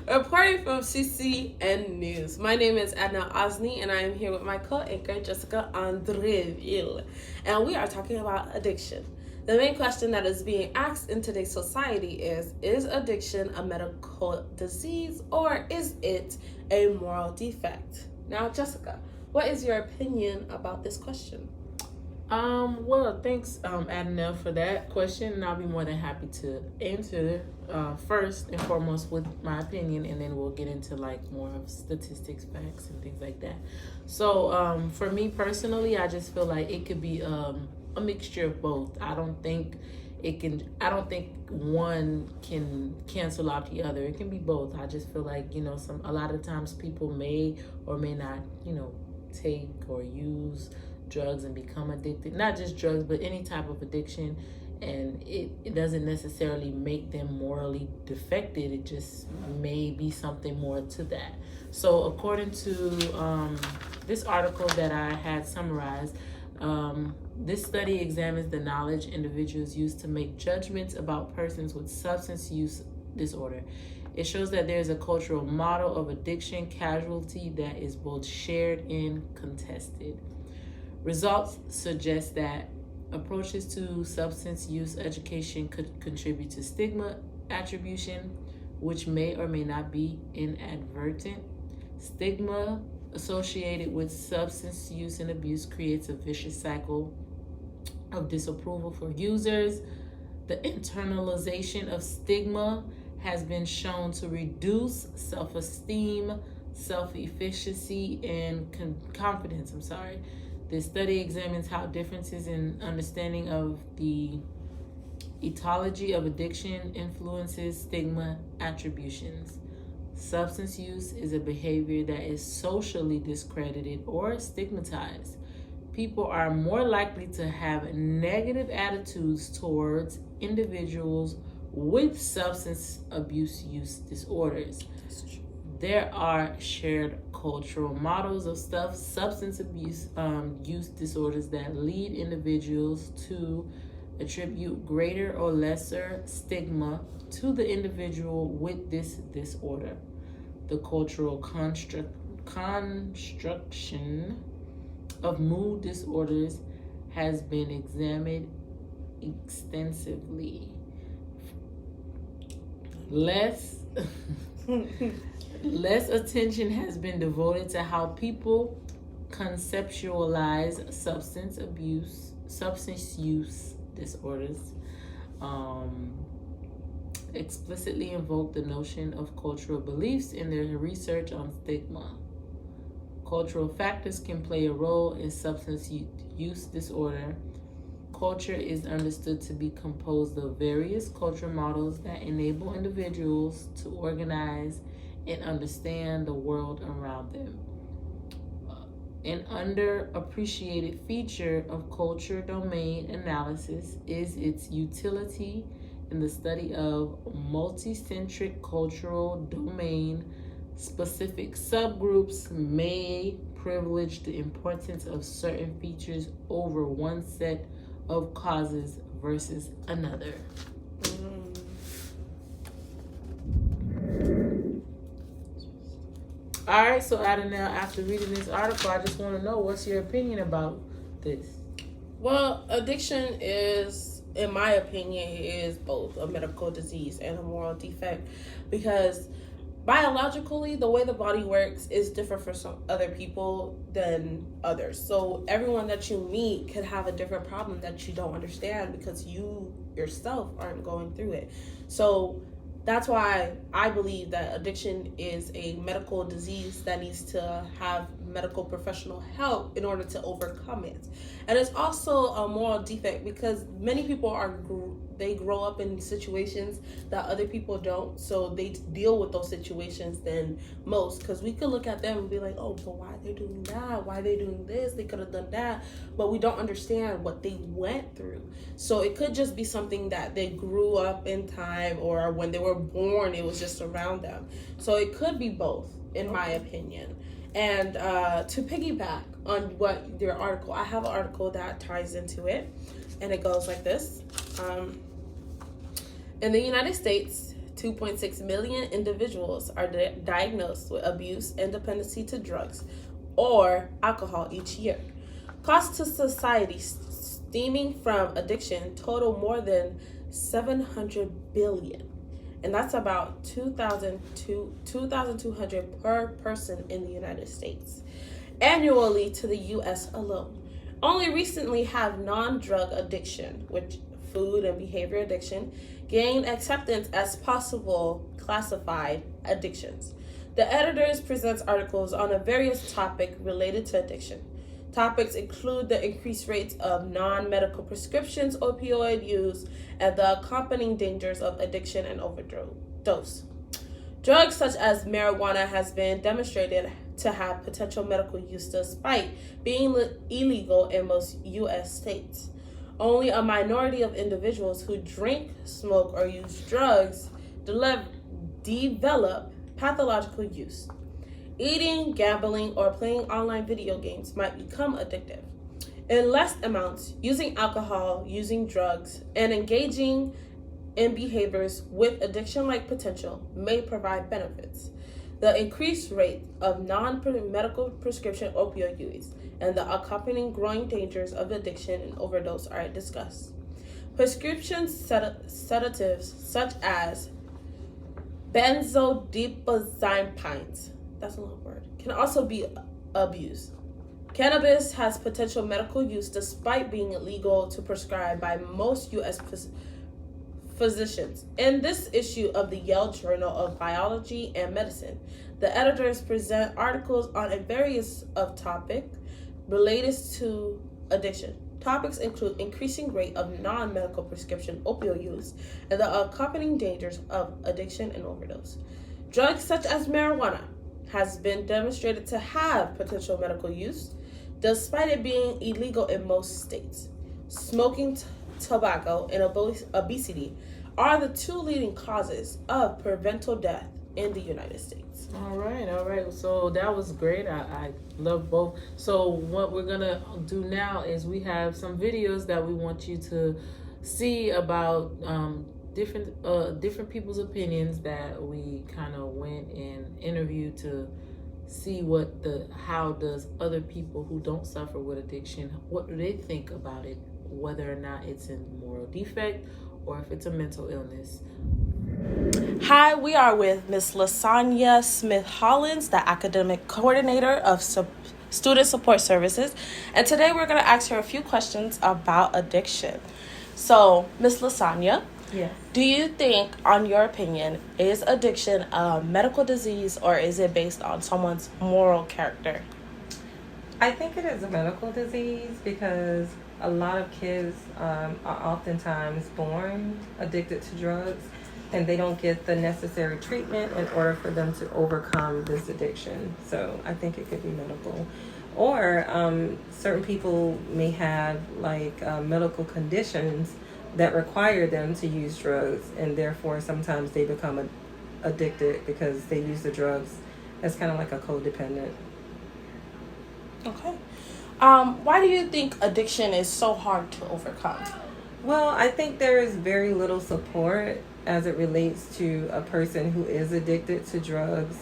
Reporting from CCN News. My name is Adna Osni, and I am here with my co-anchor, Jessica Andreville. And we are talking about addiction. The main question that is being asked in today's society is addiction a medical disease or is it a moral defect? Now, Jessica, what is your opinion about this question? Well, thanks, Adnell, for that question, and I'll be more than happy to answer first and foremost with my opinion, and then we'll get into like more of statistics, facts, and things like that. So, for me personally, I just feel like it could be a mixture of both. I don't think one can cancel out the other. It can be both. I just feel like a lot of times people may or may not take or use drugs and become addicted. Not just drugs, but any type of addiction, and it doesn't necessarily make them morally defected. It just may be something more to that. So according to this article that I had summarized, this study examines the knowledge individuals use to make judgments about persons with substance use disorder. It shows that there's a cultural model of addiction casualty that is both shared and contested. Results suggest that approaches to substance use education could contribute to stigma attribution, which may or may not be inadvertent. Stigma associated with substance use and abuse creates a vicious cycle of disapproval for users. The internalization of stigma has been shown to reduce self-esteem, self-efficacy, and confidence. This study examines how differences in understanding of the etiology of addiction influences stigma attributions. Substance use is a behavior that is socially discredited or stigmatized. People are more likely to have negative attitudes towards individuals with substance abuse use disorders. There are shared cultural models of substance abuse use disorders that lead individuals to attribute greater or lesser stigma to the individual with this disorder. The cultural construction of mood disorders has been examined extensively. Less attention has been devoted to how people conceptualize substance use disorders. Explicitly invoke the notion of cultural beliefs in their research on stigma. Cultural factors can play a role in substance use disorder. Culture is understood to be composed of various cultural models that enable individuals to organize and understand the world around them. An underappreciated feature of culture domain analysis is its utility in the study of multicentric cultural domain. Specific subgroups may privilege the importance of certain features over one set of causes versus another. All right, so Adam, now after reading this article, I just want to know what's your opinion about this. Well, addiction is, in my opinion, is both a medical disease and a moral defect, because biologically, the way the body works is different for some other people than others. So everyone that you meet could have a different problem that you don't understand because you yourself aren't going through it. So that's why I believe that addiction is a medical disease that needs to have medical professional help in order to overcome it. And it's also a moral defect because many people they grow up in situations that other people don't, so they deal with those situations than most. Because we could look at them and be like, oh, but why are they doing that? Why are they doing this? They could have done that. But we don't understand what they went through. So it could just be something that they grew up in time, or when they were born, it was just around them. So it could be both, in my opinion. And to piggyback on what your article, I have an article that ties into it, and it goes like this. In the United States, 2.6 million individuals are diagnosed with abuse and dependency to drugs or alcohol each year. Costs to society stemming from addiction total more than 700 billion, and that's about 2,200 per person in the United States annually to the US alone. Only recently have non-drug addiction, which food and behavior addiction, gained acceptance as possible classified addictions. The editors presents articles on a various topic related to addiction. Topics include the increased rates of non-medical prescriptions, opioid use, and the accompanying dangers of addiction and overdose. Drugs such as marijuana has been demonstrated to have potential medical use despite being illegal in most U.S. states. Only a minority of individuals who drink, smoke, or use drugs develop pathological use. Eating, gambling, or playing online video games might become addictive. In less amounts, using alcohol, using drugs, and engaging in behaviors with addiction-like potential may provide benefits. The increased rate of non-medical prescription opioid use and the accompanying growing dangers of addiction and overdose are discussed. Prescription sedatives such as benzodiazepines, that's a long word, can also be abused. Cannabis has potential medical use despite being illegal to prescribe by most U.S. physicians. In this issue of the Yale Journal of Biology and Medicine, the editors present articles on a various of topics related to addiction. Topics include increasing rate of non-medical prescription opioid use and the accompanying dangers of addiction and overdose. Drugs such as marijuana has been demonstrated to have potential medical use despite it being illegal in most states. Smoking, tobacco, and obesity are the two leading causes of preventable death in the United States. All right. So that was great. I love both. So what we're gonna do now is we have some videos that we want you to see about different people's opinions that we kind of went and interviewed to see how does other people who don't suffer with addiction, what do they think about it, whether or not it's a moral defect or if it's a mental illness. Hi, we are with Ms. Lasagna Smith-Hollins, the academic coordinator of Student Support Services, and today we're going to ask her a few questions about addiction. So, Ms. Lasagna, yes. Do you think, on your opinion, is addiction a medical disease or is it based on someone's moral character? I think it is a medical disease because a lot of kids are oftentimes born addicted to drugs and they don't get the necessary treatment in order for them to overcome this addiction. So I think it could be medical. Or certain people may have medical conditions that require them to use drugs, and therefore sometimes they become addicted because they use the drugs as kind of like a codependent. Okay. Why do you think addiction is so hard to overcome? Well, I think there is very little support as it relates to a person who is addicted to drugs.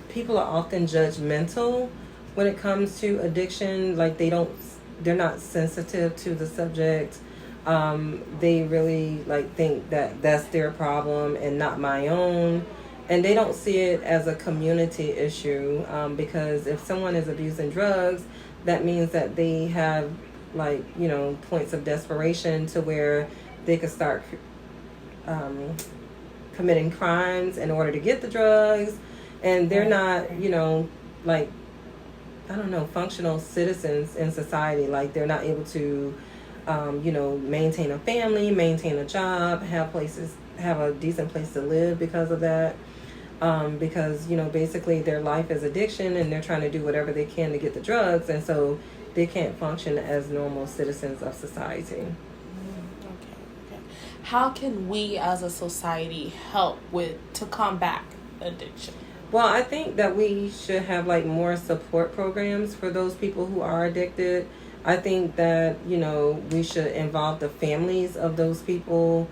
People are often judgmental when it comes to addiction. Like they're not sensitive to the subject. They really think that that's their problem and not my own. And they don't see it as a community issue because if someone is abusing drugs, that means that they have points of desperation to where they could start committing crimes in order to get the drugs. And they're not, functional citizens in society. Like they're not able to, maintain a family, maintain a job, have a decent place to live because of that. Because basically their life is addiction and they're trying to do whatever they can to get the drugs, and so they can't function as normal citizens of society. Okay. How can we as a society help to combat addiction? Well, I think that we should have more support programs for those people who are addicted. I think that we should involve the families of those people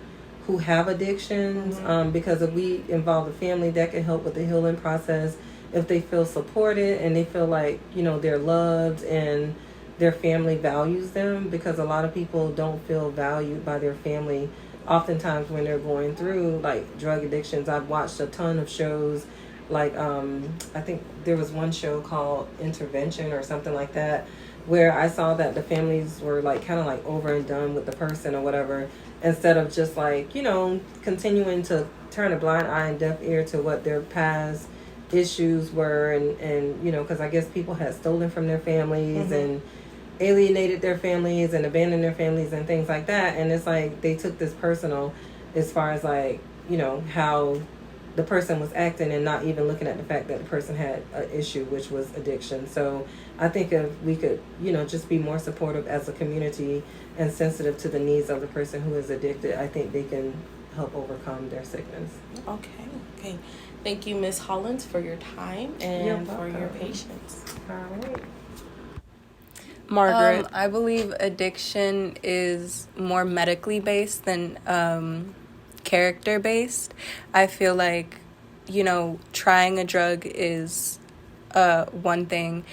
who have addictions, because if we involve the family, that can help with the healing process. If they feel supported and they feel like, they're loved and their family values them, because a lot of people don't feel valued by their family oftentimes when they're going through like drug addictions. I've watched a ton of shows like I think there was one show called Intervention or something like that, where I saw that the families were like kind of like over and done with the person or whatever, instead of just like, continuing to turn a blind eye and deaf ear to what their past issues were, and because I guess people had stolen from their families and alienated their families and abandoned their families and things like that. And it's like they took this personal, as far as like, how the person was acting, and not even looking at the fact that the person had an issue, which was addiction. So I think if we could, just be more supportive as a community and sensitive to the needs of the person who is addicted, I think they can help overcome their sickness. Okay. Thank you, Ms. Hollins, for your time and for your patience. All right. Margaret. I believe addiction is more medically based than character based. I feel like, trying a drug is one thing,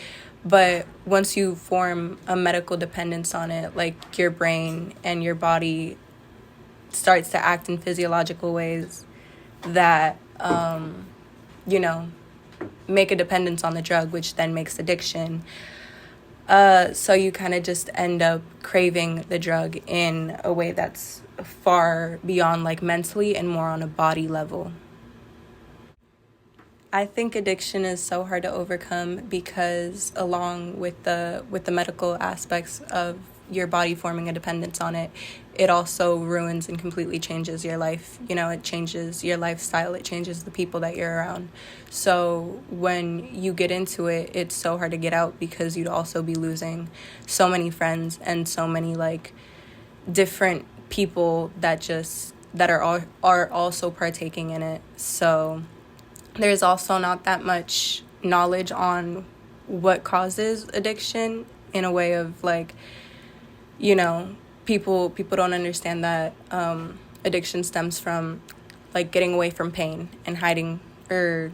but once you form a medical dependence on it, like your brain and your body starts to act in physiological ways that, make a dependence on the drug, which then makes addiction. So you kind of just end up craving the drug in a way that's far beyond like mentally and more on a body level. I think addiction is so hard to overcome because along with the medical aspects of your body forming a dependence on it, it also ruins and completely changes your life. It changes your lifestyle, it changes the people that you're around. So when you get into it, it's so hard to get out because you'd also be losing so many friends and so many like different people that are also partaking in it. So there's also not that much knowledge on what causes addiction, in a way of like, people don't understand that addiction stems from like getting away from pain and hiding, or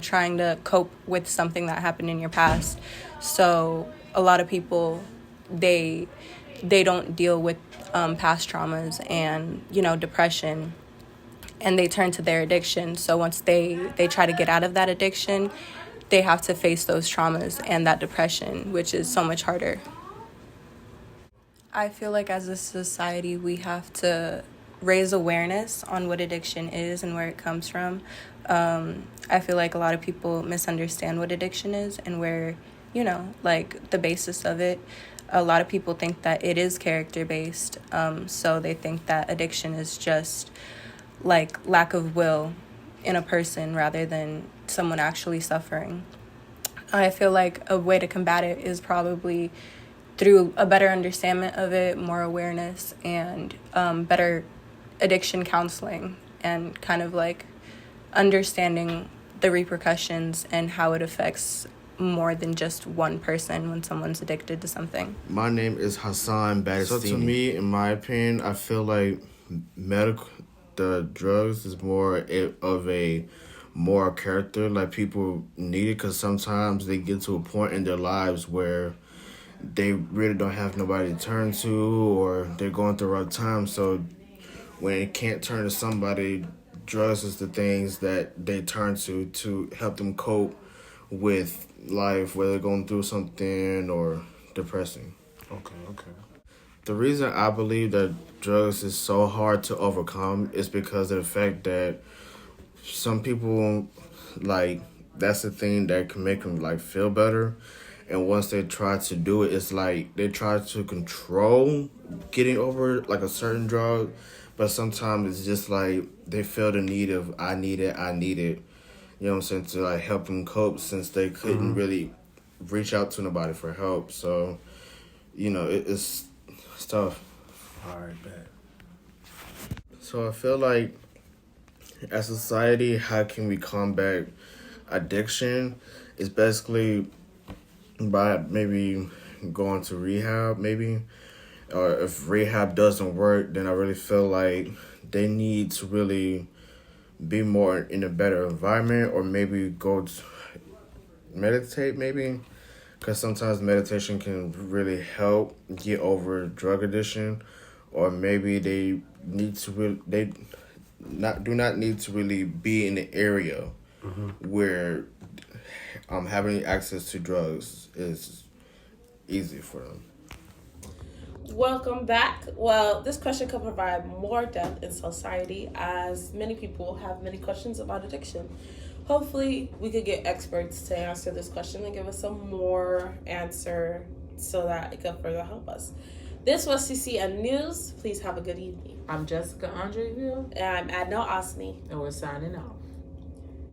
trying to cope with something that happened in your past. So a lot of people, they don't deal with past traumas and depression, and they turn to their addiction. So once they try to get out of that addiction, they have to face those traumas and that depression, which is so much harder. I feel like as a society, we have to raise awareness on what addiction is and where it comes from. I feel like a lot of people misunderstand what addiction is and where, like the basis of it. A lot of people think that it is character-based, so they think that addiction is just like lack of will in a person rather than someone actually suffering. I feel like a way to combat it is probably through a better understanding of it, more awareness, and better addiction counseling, and kind of like understanding the repercussions and how it affects more than just one person when someone's addicted to something. My name is Hassan Badestini. So to me, in my opinion, I feel like the drugs is more of a moral character. Like people need it because sometimes they get to a point in their lives where they really don't have nobody to turn to, or they're going through a rough time. So when it can't turn to somebody, drugs is the things that they turn to help them cope with life, whether going through something or depressing. Okay. The reason I believe that drugs is so hard to overcome is because of the fact that some people, like, that's the thing that can make them, like, feel better. And once they try to do it, it's like they try to control getting over, like, a certain drug. But sometimes it's just like they feel the need of, I need it. You know what I'm saying? To, like, help them cope since they couldn't really reach out to nobody for help. So, it's tough. All right, bet. So I feel like as a society, how can we combat addiction? It's basically by maybe going to rehab, maybe. Or if rehab doesn't work, then I really feel like they need to really be more in a better environment, or maybe go to meditate, maybe, because sometimes meditation can really help get over drug addiction, or maybe they need to do not need to really be in the area where having access to drugs is easy for them. Welcome back. Well, this question could provide more depth in society, as many people have many questions about addiction. Hopefully, we could get experts to answer this question and give us some more answer so that it could further help us. This was CCN News. Please have a good evening. I'm Jessica Andreville. And I'm Adnel Osney. And we're signing off.